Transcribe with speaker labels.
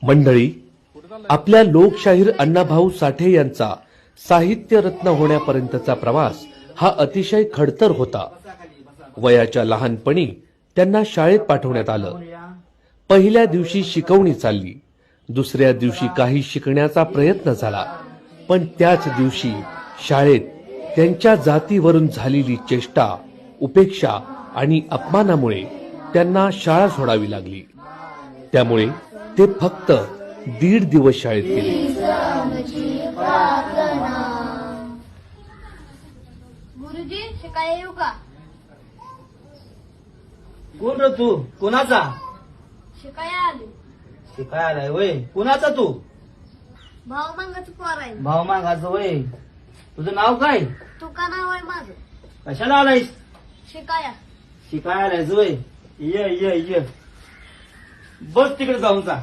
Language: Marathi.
Speaker 1: मंडळी, आपल्या लोकशाहीर अण्णाभाऊ साठे यांचा साहित्य रत्न होण्यापर्यंतचा प्रवास हा अतिशय खडतर होता. वयाच्या लहानपणी त्यांना शाळेत पाठवण्यात आलं. पहिल्या दिवशी शिकवणी चालली, दुसऱ्या दिवशी काही शिकण्याचा प्रयत्न झाला, पण त्याच दिवशी शाळेत त्यांच्या जातीवरून झालेली चेष्टा, उपेक्षा आणि अपमानामुळे त्यांना शाळा सोडावी लागली. त्यामुळे ते फक्त 1.5 दिवस शाळेत गेले.
Speaker 2: गुरुजी, शिकायला येऊ का?
Speaker 3: कोण रे तू? कोणाचा?
Speaker 2: शिकायला आले.
Speaker 3: शिकाय आलाय वय? कोणाचा तू?
Speaker 2: भाऊ मंगाचं पोर आहे.
Speaker 3: भाऊ मागाचं वय? तुझं नाव काय?
Speaker 2: तू का नाव आहे माझं?
Speaker 3: कशाला आलायस?
Speaker 2: शिकाया.
Speaker 3: शिकाय आलायस वय? ये ये ये, बस तिकडे जाऊन जा.